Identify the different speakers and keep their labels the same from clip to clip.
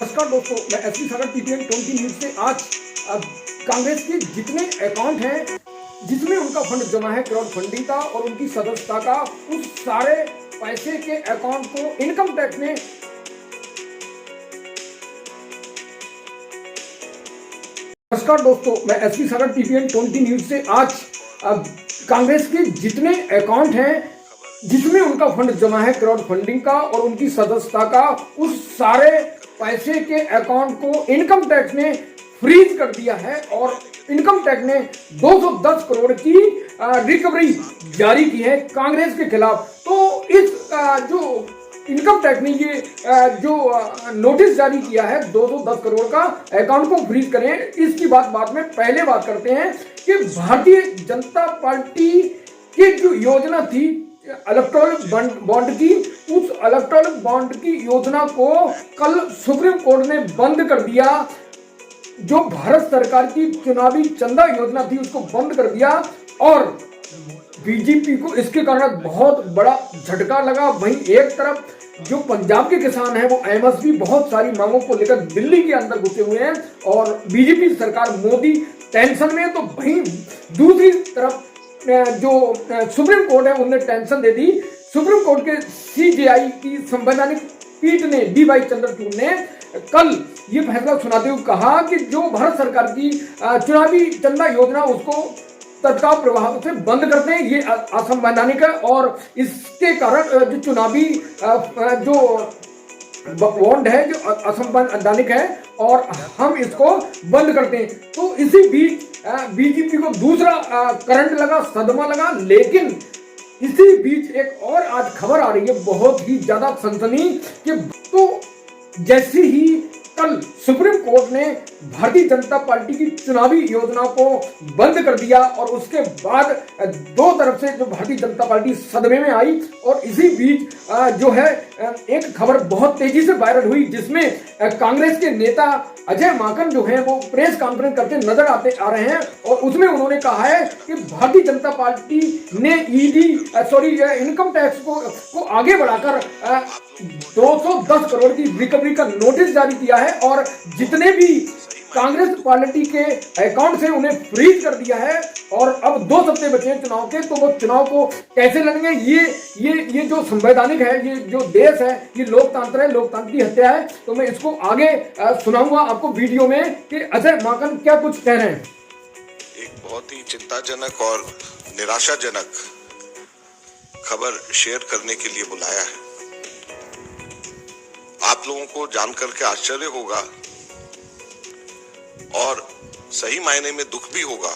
Speaker 1: नमस्कार दोस्तों, मैं एसपी सागर टीपीएन 20 न्यूज से आज कांग्रेस के जितने अकाउंट हैं जिसमें उनका फंड जमा है क्राउड फंडिंग का और उनकी सदस्यता का, उस सारे पैसे के अकाउंट को इनकम टैक्स ने नमस्कार दोस्तों, मैं एसपी सागर टीपीएन 20 न्यूज से आज कांग्रेस के जितने अकाउंट हैं जिसमें उनका फंड जमा है क्राउड फंडिंग का और उनकी सदस्यता का, उस सारे पैसे के अकाउंट को इनकम टैक्स ने फ्रीज कर दिया है और इनकम टैक्स ने 210 करोड़ की रिकवरी जारी की है कांग्रेस के खिलाफ। तो इस जो इनकम टैक्स ने ये जो नोटिस जारी किया है 210 करोड़ का अकाउंट को फ्रीज करें, इसकी बात में पहले बात करते हैं कि भारतीय जनता पार्टी की जो योजना थी इलेक्टोरल बॉन्ड की, उस इलेक्टोरल बॉन्ड की योजना को कल सुप्रीम कोर्ट ने बंद कर दिया। जो भारत सरकार की चुनावी चंदा योजना थी उसको बंद कर दिया और बीजेपी को इसके कारण बहुत बड़ा झटका लगा। वहीं एक तरफ जो पंजाब के किसान हैं वो एमएसपी बहुत सारी मांगों को लेकर दिल्ली के अंदर घुसे हुए हैं और बीजेपी सरकार मोदी टेंशन में है, तो वहीं दूसरी तरफ जो सुप्रीम कोर्ट है उन्हें टेंशन दे दी। सुप्रीम कोर्ट के सीजेआई की संवैधानिक पीठ ने डीवाई चंद्रचूड़ ने कल ये फैसला सुनाते हुए कहा कि जो भारत सरकार की चुनावी चंदा योजना उसको तत्काल प्रभाव से बंद करते हैं, ये असंवैधानिक है और इसके कारण जो चुनावी जो बॉन्ड है जो असंवैधानिक है और हम इसको बंद करते हैं। तो इसी बीच बीजेपी को दूसरा करंट लगा, सदमा लगा। लेकिन इसी बीच एक और आज खबर आ रही है बहुत ही ज्यादा सनसनी कि तो जैसे ही कल सुप्रीम कोर्ट ने भारतीय जनता पार्टी की चुनावी योजना को बंद कर दिया और उसके बाद दो तरफ से जो भारतीय जनता पार्टी सदमे में आई और इसी बीच जो है एक खबर बहुत तेजी से वायरल हुई जिसमें कांग्रेस के नेता अजय माकन जो है वो प्रेस कॉन्फ्रेंस करते नजर आ रहे हैं और उसमें उन्होंने कहा है कि भारतीय जनता पार्टी ने इनकम टैक्स को आगे बढ़ाकर 210 करोड़ की रिकवरी का नोटिस जारी किया है और जितने भी कांग्रेस पार्टी के अकाउंट से उन्हें फ्रीज कर दिया है और अब 2 हफ्ते बचे हैं चुनाव के, तो वो चुनाव को कैसे लड़ेंगे। ये जो संवैधानिक है, ये जो देश है, ये लोकतंत्र है, लोकतंत्र की हत्या है। तो मैं इसको आगे सुनाऊंगा आपको वीडियो में कि अजय माकन क्या कुछ कह रहे हैं।
Speaker 2: एक बहुत ही चिंताजनक और निराशाजनक खबर शेयर करने के लिए बुलाया है। आप लोगों को जानकर के आश्चर्य होगा और सही मायने में दुख भी होगा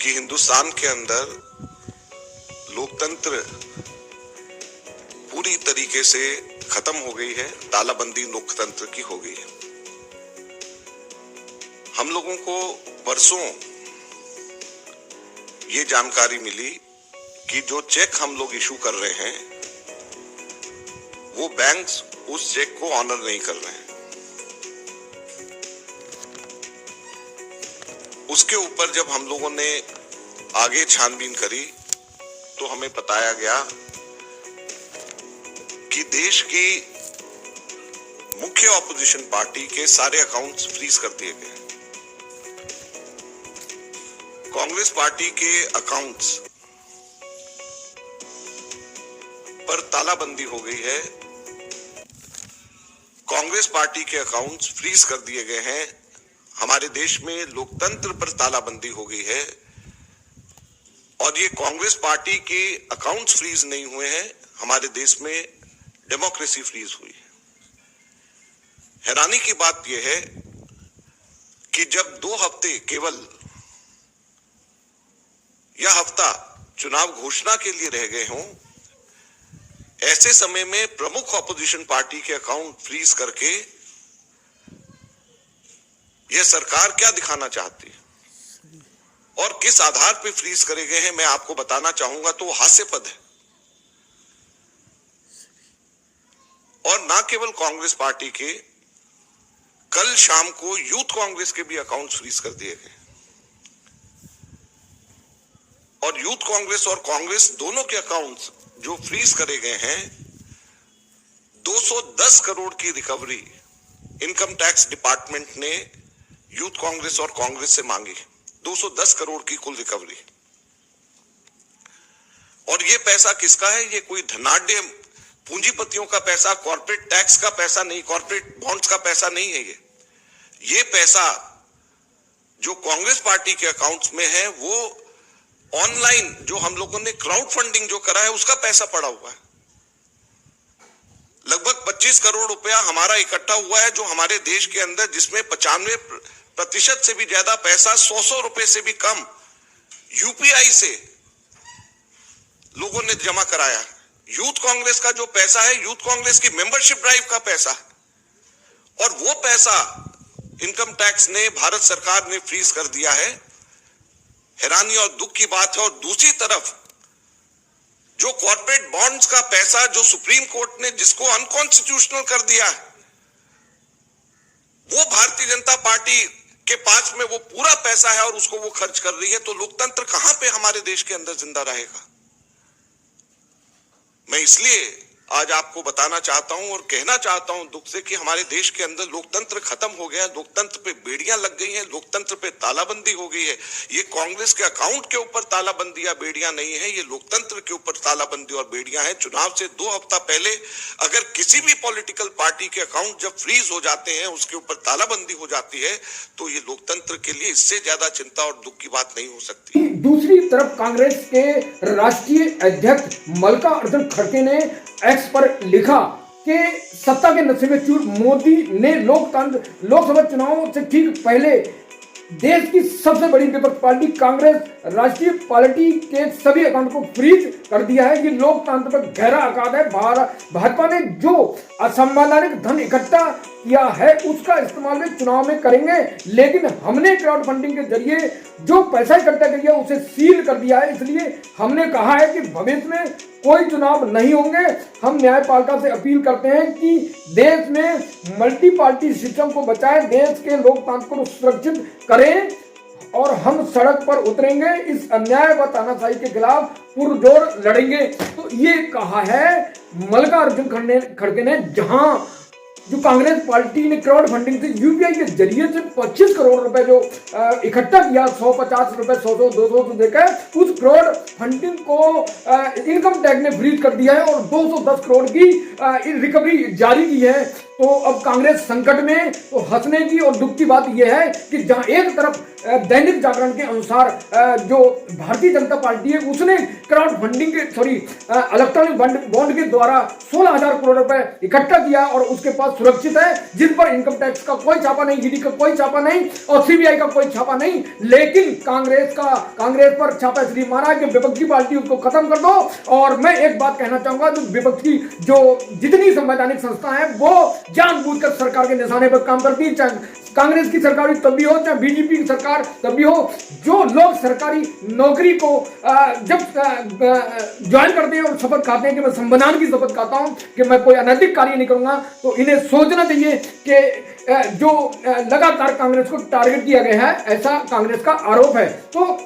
Speaker 2: कि हिंदुस्तान के अंदर लोकतंत्र पूरी तरीके से खत्म हो गई है, तालाबंदी लोकतंत्र की हो गई है। हम लोगों को परसों ये जानकारी मिली कि जो चेक हम लोग इशू कर रहे हैं वो बैंक्स उस चेक को ऑनर नहीं कर रहे हैं। उसके ऊपर जब हम लोगों ने आगे छानबीन करी तो हमें बताया गया कि देश की मुख्य ऑपोजिशन पार्टी के सारे अकाउंट्स फ्रीज कर दिए गए। कांग्रेस पार्टी के अकाउंट्स पर तालाबंदी हो गई है। कांग्रेस पार्टी के अकाउंट्स फ्रीज कर दिए गए हैं। हमारे देश में लोकतंत्र पर तालाबंदी हो गई है और ये कांग्रेस पार्टी के अकाउंट्स फ्रीज नहीं हुए हैं, हमारे देश में डेमोक्रेसी फ्रीज हुई है। हैरानी की बात यह है कि जब 2 हफ्ते केवल यह हफ्ता चुनाव घोषणा के लिए रह गए हों, ऐसे समय में प्रमुख ऑपोजिशन पार्टी के अकाउंट फ्रीज करके यह सरकार क्या दिखाना चाहती है और किस आधार पर फ्रीज करे गए हैं, मैं आपको बताना चाहूंगा तो हास्यास्पद है। और ना केवल कांग्रेस पार्टी के, कल शाम को यूथ कांग्रेस के भी अकाउंट्स फ्रीज कर दिए गए और यूथ कांग्रेस और कांग्रेस दोनों के अकाउंट्स जो फ्रीज करे गए हैं 210 करोड़ की रिकवरी इनकम टैक्स डिपार्टमेंट ने यूथ कांग्रेस और कांग्रेस से मांगी। 210 करोड़ की कुल रिकवरी। और ये पैसा किसका है? ये कोई धनाढ्य पूंजीपतियों का पैसा, कॉर्पोरेट टैक्स का पैसा नहीं, कॉर्पोरेट बॉन्ड्स का पैसा नहीं है। ये पैसा जो कांग्रेस पार्टी के अकाउंट्स में है वो ऑनलाइन जो हम लोगों ने क्राउड फंडिंग जो करा है उसका पैसा पड़ा हुआ है। लगभग 25 करोड़ रुपया हमारा इकट्ठा हुआ है जो हमारे देश के अंदर, जिसमें 95% से भी ज्यादा पैसा 100 रुपए से भी कम यूपीआई से लोगों ने जमा कराया। यूथ कांग्रेस का जो पैसा है, यूथ कांग्रेस की मेंबरशिप ड्राइव का पैसा है, और वो पैसा इनकम टैक्स ने, भारत सरकार ने फ्रीज कर दिया है। हैरानी और दुख की बात है। और दूसरी तरफ जो कॉर्पोरेट बॉन्ड्स का पैसा जो सुप्रीम कोर्ट ने जिसको अनकॉन्स्टिट्यूशनल कर दिया है, वो भारतीय जनता पार्टी के पास में वो पूरा पैसा है और उसको वो खर्च कर रही है। तो लोकतंत्र कहां पे हमारे देश के अंदर जिंदा रहेगा? मैं इसलिए आज आपको बताना चाहता हूं और कहना चाहता हूं दुख से कि हमारे देश के अंदर लोकतंत्र खत्म हो गया है। लोकतंत्र पे बेड़ियां लग गई हैं, लोकतंत्र पे तालाबंदी हो गई है। ये कांग्रेस के अकाउंट के ऊपर तालाबंदी या बेड़ियां नहीं है, ये लोकतंत्र के ऊपर तालाबंदी और बेड़ियां हैं। चुनाव से 2 हफ्ता पहले अगर किसी भी पॉलिटिकल पार्टी के अकाउंट जब फ्रीज हो जाते हैं, उसके ऊपर तालाबंदी हो जाती है, तो ये लोकतंत्र के लिए इससे ज्यादा चिंता और दुख की बात नहीं हो सकती।
Speaker 1: दूसरी तरफ कांग्रेस के राष्ट्रीय अध्यक्ष मल्लिकार्जुन खड़गे ने एक्स पर लिखा कि सत्ता के नशे में चूर मोदी ने लोकसभा चुनाव से ठीक पहले देश की सबसे बड़ी विपक्ष पार्टी कांग्रेस राष्ट्रीय पार्टी के सभी अकाउंट को फ्रीज कर दिया है। ये लोकतंत्र पर गहरा आघात है। भाजपा ने जो असंवैधानिक धन इकट्ठा किया है उसका इस्तेमाल भी चुनाव में करेंगे, लेकिन हमने क्राउड फंडिंग के जरिए जो पैसा इकट्ठा किया उसे सील कर दिया है। इसलिए हमने कहा है कि भविष्य में कोई चुनाव नहीं होंगे। हम न्यायपालिका से अपील करते हैं कि देश में मल्टी पार्टी सिस्टम को बचाएं, देश के लोकतंत्र को सुरक्षित करें और हम सड़क पर उतरेंगे, इस अन्याय व तानाशाही के खिलाफ पुरजोर लड़ेंगे। तो ये कहा है मल्लिकार्जुन खड़गे ने, जहां जो कांग्रेस पार्टी ने क्राउड फंडिंग से यूपीआई के जरिए से 25 करोड़ रुपए जो इकट्ठा किया, 150 रुपए 100 200 तो देकर उस क्राउड फंडिंग को इनकम टैक्स ने फ्रीज कर दिया है और 210 करोड़ की रिकवरी जारी की है। तो अब कांग्रेस संकट में, तो हंसने की और दुख की बात यह है कि जहां एक तरफ दैनिक जागरण के अनुसार जो भारतीय जनता पार्टी है उसने क्राउड फंडिंग के इलेक्ट्रॉनिक बॉन्ड के द्वारा 16,000 करोड़ रुपए इकट्ठा किया और उसके पास सुरक्षित है, जिन पर इनकम टैक्स का कोई छापा नहीं, ईडी का कोई छापा नहीं और सीबीआई का कोई छापा नहीं। लेकिन कांग्रेस पर छापा इसलिए मारा कि विपक्षी पार्टी उसको खत्म कर दो। और मैं एक बात कहना चाहूंगा, जो विपक्ष की जो जितनी संवैधानिक संस्था है वो जानबूझकर सरकार के निशाने पर काम करती है, चाहे कांग्रेस की सरकार तब भी हो, चाहे बीजेपी की सरकार तब भी हो। जो लोग सरकारी नौकरी को जब ज्वाइन करते हैं और शपथ खाते हैं कि मैं संविधान की शपथ खाता हूं कि मैं कोई अनैतिक कार्य नहीं करूंगा, तो इन्हें सोचना चाहिए कि जो लगातार कांग्रेस को टारगेट किया गया है, ऐसा कांग्रेस का आरोप है। तो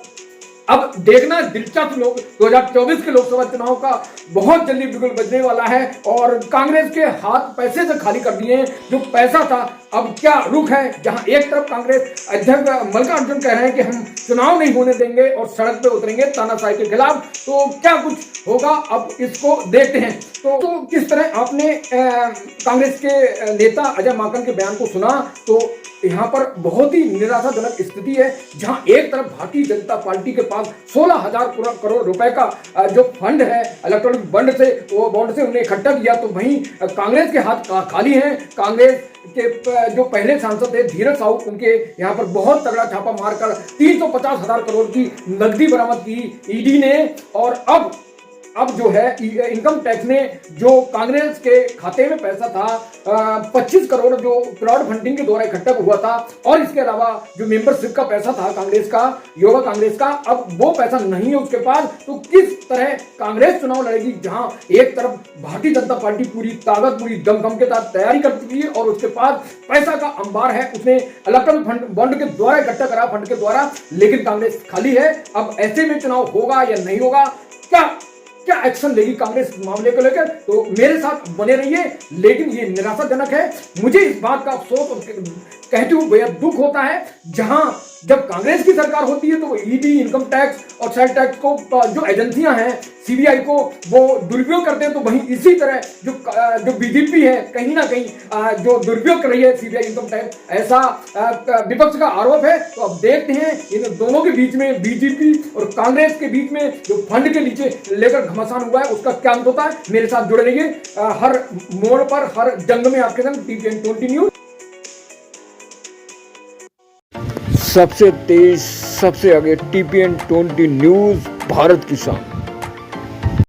Speaker 1: अब देखना दिलचस्प 2024 के लोकसभा चुनाव का बहुत जल्दी बिगुल बजने वाला है और कांग्रेस के हाथ पैसे से खाली कर दिए हैं। जो पैसा था, अब क्या रुख है, जहां एक तरफ कांग्रेस अध्यक्ष मल्लिकार्जुन कह रहे हैं कि हम चुनाव नहीं होने देंगे और सड़क पे उतरेंगे तानाशाही के खिलाफ, तो क्या कुछ होगा अब इसको देखते हैं। तो किस तरह आपने कांग्रेस के नेता अजय माकन के बयान को सुना, तो यहाँ पर बहुत ही निराशाजनक स्थिति है, जहां एक तरफ भारतीय जनता पार्टी के पास 16,000 करोड़ रुपए का जो फंड है इलेक्ट्रॉनिक बॉन्ड से उन्हें इकट्ठा किया, तो वहीं कांग्रेस के हाथ खाली हैं। कांग्रेस के जो पहले सांसद थे धीरज साहू, उनके यहाँ पर बहुत तगड़ा छापा मारकर 350,000 करोड़ की नकदी बरामद की ईडी ने। और अब जो है इनकम टैक्स ने जो कांग्रेस के खाते में पैसा था 25 करोड़ जो क्राउड फंडिंग के द्वारा इकट्ठा हुआ था, और इसके अलावा जो मेंबरशिप का पैसा था कांग्रेस का, युवा कांग्रेस का, अब वो पैसा नहीं है उसके पास। तो किस तरह कांग्रेस चुनाव लड़ेगी, जहां एक तरफ भारतीय जनता पार्टी पूरी ताकत, पूरी दमखम के साथ तैयारी कर चुकी है और उसके पास पैसा का अंबार है, उसने इलेक्ट्रॉनिक बॉन्ड के द्वारा इकट्ठा करा, फंड के द्वारा, लेकिन कांग्रेस खाली है। अब ऐसे में चुनाव होगा या नहीं होगा, क्या क्या एक्शन लेगी कांग्रेस इस मामले को लेकर, तो मेरे साथ बने रहिए। लेकिन ये निराशाजनक है, मुझे इस बात का अफसोस और कहते हुए बेहद दुख होता है, जहां जब कांग्रेस की सरकार होती है तो वो ईडी, इनकम टैक्स और सेल टैक्स को जो एजेंसियां हैं, सीबीआई को वो दुरुपयोग करते हैं, तो वहीं इसी तरह जो बीजेपी है कहीं ना कहीं जो दुरुपयोग कर रही है सीबीआई, इनकम टैक्स, ऐसा विपक्ष का आरोप है। तो अब देखते हैं इन दोनों के बीच में, बीजेपी और कांग्रेस के बीच में जो फंड के नीचे लेकर घमासान हुआ है, उसका क्या अंत होता है। मेरे साथ जुड़े रहिए, हर मोड़ पर, हर जंग में आपके संग टीपीएन 20 न्यूज।
Speaker 3: सबसे तेज, सबसे आगे टीपीएन 20 न्यूज, भारत की शान।